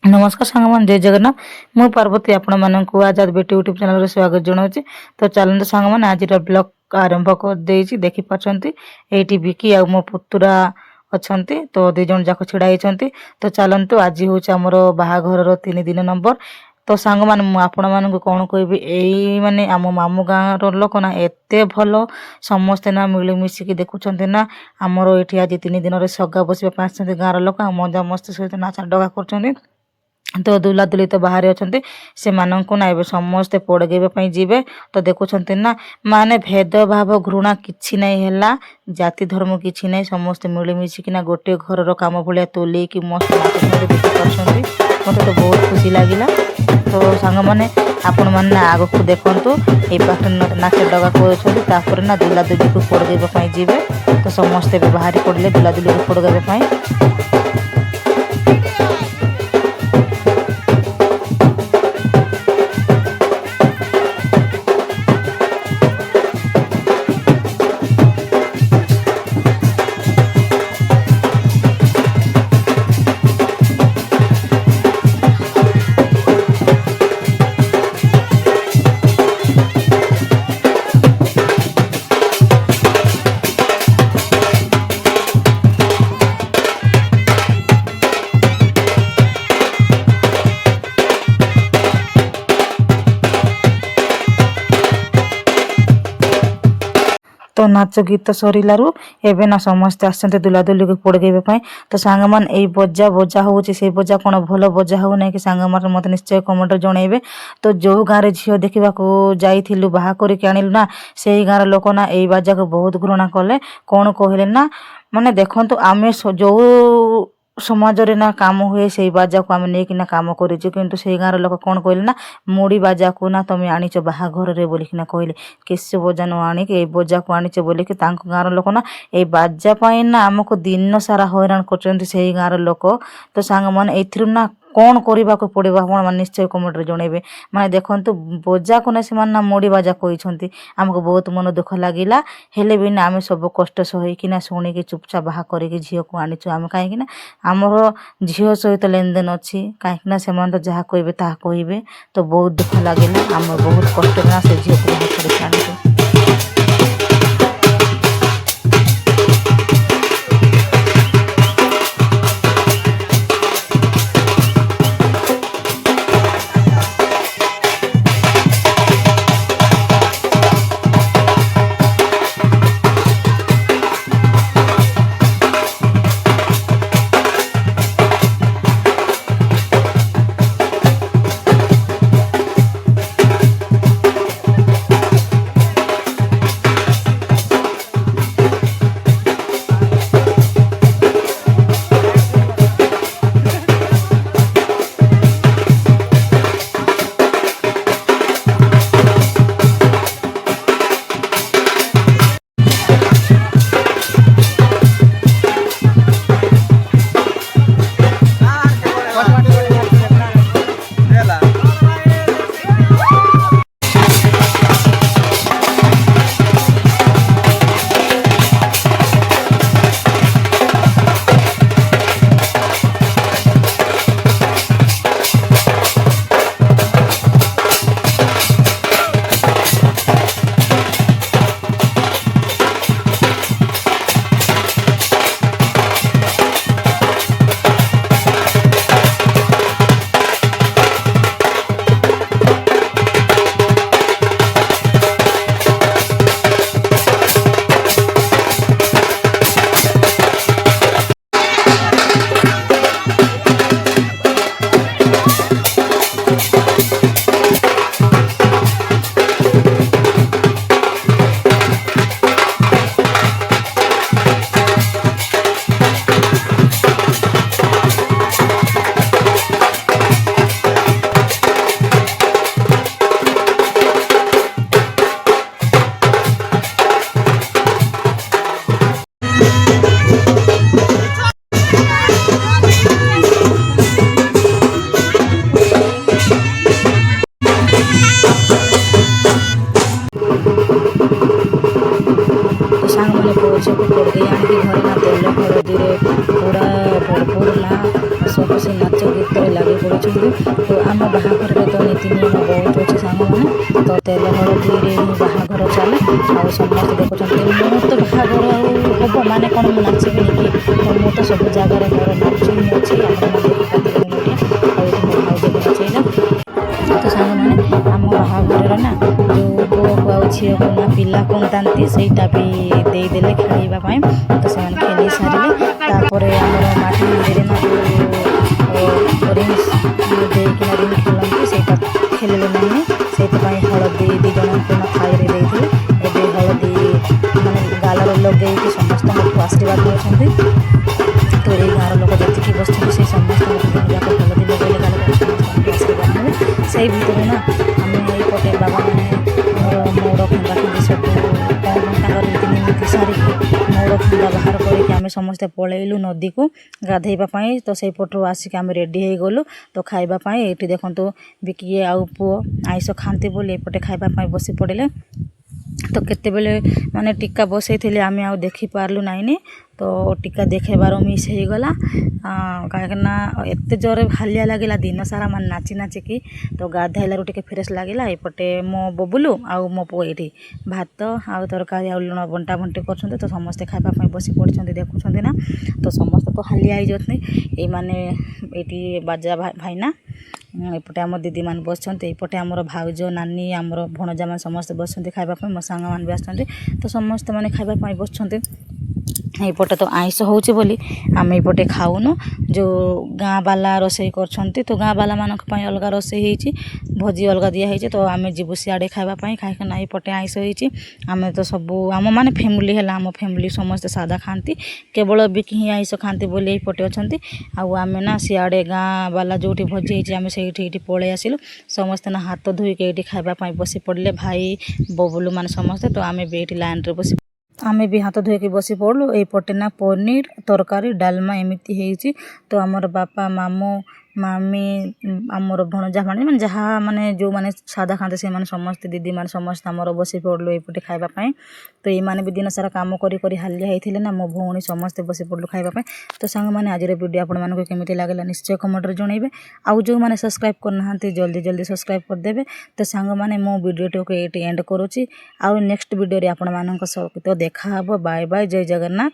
नमस्कार सांगमान जय जगन्नाथ। मु पार्वती आपण मानक आजाद बेटी यूट्यूब चैनल रे स्वागत जनाऊँगी। तो चलते सांगमान आज ब्लॉग आरंभ कर देखी पार्टी ये विकी आ मो पुतुरा अच्छा तो दी जन जाक छिड़ा होती। तो चलतु आज हूँ आमर बाहाघर 3 दिन नंबर। तो सांग मान आपण मान कौन कहबी यही माने आम मामू गाँव लोक ना एत भल समस्ते ना मिलमिशिकी देखुं ना आमर ये आज 3 दिन सगा बसवा गाँव लोक मजा मस्ती सहित नाच डगा कर। तो दुला दुली तो बाहर अच्छा से मानक ना ए समस्ते पड़गेबा जीवे। तो देखुं ना माने भेदभाव घृणा किछि नहीं है, जाति धर्म किछि नहीं, समस्ते मिलमिशिकिना गोटे घर काम भाया तोलिकी मस्त नाचुंट देखी पार्टी। मत तो बहुत खुशी लगिला। तो सांग मैंने आपण मैंने आग को देखु ये पाठ नाच डगा कर ना दुला दुली को पड़गेबा जीवे। तो समस्ते भी बाहरी पड़े दुला दुली को पड़गेबा। तो नाच गीत सरिलारू एबे ना समस्ते आसते दुला दुली को पड़गेबा। तो सांग मान ए बजा बजा हो बजा कौन भल बजा हो ना कि सांग मान मत निश्चय कमेंट जनइबे। तो जो गाँव झील देखा जाइलु बाहा करके आणिलु ना से गाँव लोक ना यही बाजा को बहुत घृणा कले। कौन कहले ना माने देखंतु आमे जो समाज रे ना काम हुए से बाजा को आम नहीं काम करूँ किंतु से गाँव लोक कौन कहले ना मुड़ी बाजा को ना तुम आनीच बाहाघर रे बोलिकिना कहले केस बजा न आणिक ए बजा को आनीच बोलिक गाँव लोक ना ए बाजा पाई ना आमको दिन सारा हैरान कर गाँव लोक। तो सांग मन एथि ना कौन करने को पड़ो आप निश्चय कमेंट जनइबे। माने देखंतु बजा को ना से ना मुड़ी बाजा कहते आमको बहुत मन दुख लगिला। हेले भी ना आम सब कष्ट सहीकिना शुणिकी चुपचाप बाहा करके झील को आनीचु आम कहीं आमर झील सहित लेनदेन अच्छी कहीं से तो जहाँ कहे ता कहे। तो बहुत दुख लगे आम बहुत कष्ट ना से झील को बाहा करके आनीचु। କାମରେ ଲାଗି ପଡ଼ିଛନ୍ତି। ତ ଆମ ବାହାଘରରେ ତ ନୀତି ନିୟମ ବହୁତ ଅଛି ସାଙ୍ଗମାନେ। ତ ତେଲ ହଳଦୀରେ ହିଁ ବାହାଘର ଚାଲେ। ଆଉ ସମସ୍ତେ ଦେଖୁଛନ୍ତି ମୁଁ ତ ବାହାଘର ଆଉ ହେବ ମାନେ କ'ଣ ମୁଁ ନାଚିବିନି କି? ତ ମୁଁ ତ ସବୁ ଜାଗାରେ ମୋର ନାଚ ହିଁ ଅଛି। ଆପଣମାନେ ଦେଖିପାରିଲେଣି ଏଇଠି। ଆଉ ଏଠି ମୋ ଭାଉଜ ବି ନଚେଇଲା। ତ ସାଙ୍ଗମାନେ ଆମ ବାହାଘରରେ ନା ଯେଉଁ ପୁଅକୁ ଆଉ ଝିଅକୁ ନା ପିଲା କନ୍ଦାନ୍ତି ସେଇଟା ବି ଦେଇଦେଲେ ଖେଳିବା ପାଇଁ। ତ ସେମାନେ ଖେଳି ସାରିଲେ ତାପରେ ଆମର ମାଟି ହାଣ୍ଡିରେ ନା ଯେଉଁ ରିଙ୍ଗ ଦେଇକିନା ରିଙ୍ଗ ଖେଳନ୍ତି ସେଇଟା ଖେଳିଲେ ନାହିଁ। ସେଇଥିପାଇଁ ହଳଦୀ 2 ଜଣଙ୍କୁ ନା ଥାଳିରେ ଦେଇଥିଲେ। ଏବେ ହଳଦୀ ମାନେ ଗାଲରେ ଲଗେଇକି ସମସ୍ତଙ୍କଠୁ ଆଶୀର୍ବାଦ ନେଉଛନ୍ତି। ତ ଏଇ ଗାଁର ଲୋକ ଯେତିକି ବସିଛନ୍ତି ସେ ସମସ୍ତଙ୍କୁ ଦିନ ଯାକ ହଳଦୀ ଲଗେଇଲେ ଗାଲରେ ସମସ୍ତଙ୍କଠୁ ଆଶୀର୍ବାଦ ନେବେ। ସେଇ ଭିତରୁ ନା ଆମେ ଏଇପଟେ ବାବାମାନେ ଆମର ମଉଡ଼ ଖଣ୍ଡା ଖଣ୍ଡି ସବୁ କ'ଣ ତାଙ୍କର ରୀତିନୀତି ସାରିକି ମଉଡ଼ ଖଣ୍ଡା ବାହାର କରିକି ଆମେ ସମସ୍ତେ ପଳେଇଲୁ ନଦୀକୁ ଗାଧେଇବା ପାଇଁ। ତ ସେଇପଟରୁ ଆସିକି ଆମେ ରେଡ଼ି ହେଇଗଲୁ ତ ଖାଇବା ପାଇଁ। ଏଇଠି ଦେଖନ୍ତୁ ବିକିଏ ଆଉ ପୁଅ ଆଇଁଷ ଖାଆନ୍ତି ବୋଲି ଏପଟେ ଖାଇବା ପାଇଁ ବସି ପଡ଼ିଲେ। ତ କେତେବେଳେ ମାନେ ଟୀକା ବସେଇଥିଲେ ଆମେ ଆଉ ଦେଖିପାରିଲୁ ନାଇଁନି। ତ ଟୀକା ଦେଖେଇବାର ମିସ୍ ହେଇଗଲା କାହିଁକିନା ଏତେ ଜୋରରେ ହାଲିଆ ଲାଗିଲା ଦିନ ସାରା ମାନେ ନାଚି ନାଚିକି। ତ ଗାଧୋଇଲାରୁ ଟିକେ ଫ୍ରେଶ୍ ଲାଗିଲା। ଏପଟେ ମୋ ବବୁଲୁ ଆଉ ମୋ ପୁଅ ଏଇଠି ଭାତ ଆଉ ତରକାରୀ ଆଉ ଲୁଣ ବଣ୍ଟା ବଣ୍ଟି କରୁଛନ୍ତି। ତ ସମସ୍ତେ ଖାଇବା ପାଇଁ ବସି ପଡ଼ିଛନ୍ତି ଦେଖୁଛନ୍ତି ନା। ତ ସମସ୍ତେ ତ ହାଲିଆ ହେଇଯାଉଛନ୍ତି। ଏଇମାନେ ଏଇଠି ବାଜା ଭାଇନା ଏପଟେ ଆମ ଦିଦିମାନେ ବସିଛନ୍ତି। ଏପଟେ ଆମର ଭାଉଜ ନାନୀ ଆମର ଭଣଜାମାନେ ସମସ୍ତେ ବସିଛନ୍ତି ଖାଇବା ପାଇଁ। ମୋ ସାଙ୍ଗମାନେ ବି ଆସିଛନ୍ତି। ତ ସମସ୍ତେ ମାନେ ଖାଇବା ପାଇଁ ବସିଛନ୍ତି। ଏଇପଟେ ତ ଆଇଁଷ ହେଉଛି ବୋଲି ଆମେ ଏପଟେ ଖାଉନୁ। ଯେଉଁ ଗାଁ ବାଲା ରୋଷେଇ କରୁଛନ୍ତି ତ ଗାଁ ବାଲାମାନଙ୍କ ପାଇଁ ଅଲଗା ରୋଷେଇ ହେଇଛି। ଭୋଜି ଅଲଗା ଦିଆହେଇଛି। ତ ଆମେ ଯିବୁ ସିଆଡ଼େ ଖାଇବା ପାଇଁ କାହିଁକିନା ଏଇପଟେ ଆଇଁଷ ହେଇଛି। ଆମେ ତ ସବୁ ଆମ ମାନେ ଫ୍ୟାମିଲି ହେଲା ଆମ ଫ୍ୟାମିଲି ସମସ୍ତେ ସାଧା ଖାଆନ୍ତି। କେବଳ ବିକି ହିଁ ଆଇଁଷ ଖାଆନ୍ତି ବୋଲି ଏଇପଟେ ଅଛନ୍ତି। ଆଉ ଆମେ ନା ସିଆଡ଼େ ଗାଁ ବାଲା ଯେଉଁଠି ଭୋଜି ହେଇଛି ଆମେ ସେଇଠି ଏଇଠି ପଳେଇ ଆସିଲୁ। ସମସ୍ତେ ନା ହାତ ଧୋଇକି ଏଇଠି ଖାଇବା ପାଇଁ ବସି ପଡ଼ିଲେ ଭାଇ ବବୁଲୁ ମାନେ ସମସ୍ତେ। ତ ଆମେ ବି ଏଇଠି ଲାଇନ୍ରେ ବସି ଆମେ ବି ହାତ ଧୋଇକି ବସି ପଡ଼ିଲୁ। ଏଇପଟେ ନା ପନିର ତରକାରୀ ଡାଲମା ଏମିତି ହେଇଛି। ତ ଆମର ବାପା ମାମୁଁ ମାମି ଆମର ଭଣଜା ମାନେ ଯାହା ମାନେ ଯେଉଁମାନେ ସାଧା ଖାଆନ୍ତି ସେମାନେ ସମସ୍ତେ ଦିଦିମାନେ ସମସ୍ତେ ଆମର ବସି ପଡ଼ିଲୁ ଏଇପଟେ ଖାଇବା ପାଇଁ। ତ ଏଇମାନେ ବି ଦିନ ସାରା କାମ କରି କରି ହାଲିଆ ହେଇଥିଲେ ନା ମୋ ଭଉଣୀ ସମସ୍ତେ ବସି ପଡ଼ିଲୁ ଖାଇବା ପାଇଁ। ତ ସାଙ୍ଗମାନେ ଆଜିର ଭିଡ଼ିଓ ଆପଣମାନଙ୍କୁ କେମିତି ଲାଗିଲା ନିଶ୍ଚୟ କମେଣ୍ଟରେ ଜଣାଇବେ। ଆଉ ଯେଉଁମାନେ ସବସ୍କ୍ରାଇବ୍ କରିନାହାନ୍ତି ଜଲ୍ଦି ଜଲ୍ଦି ସବସ୍କ୍ରାଇବ୍ କରିଦେବେ। ତ ସାଙ୍ଗମାନେ ମୁଁ ଭିଡ଼ିଓଟିକୁ ଏଇଠି ଏଣ୍ଡ କରୁଛି। ଆଉ ନେକ୍ସଟ ଭିଡ଼ିଓରେ ଆପଣମାନଙ୍କ ସହିତ ଦେଖା ହେବ। ବାଏ ବାଏ ଜୟ ଜଗନ୍ନାଥ।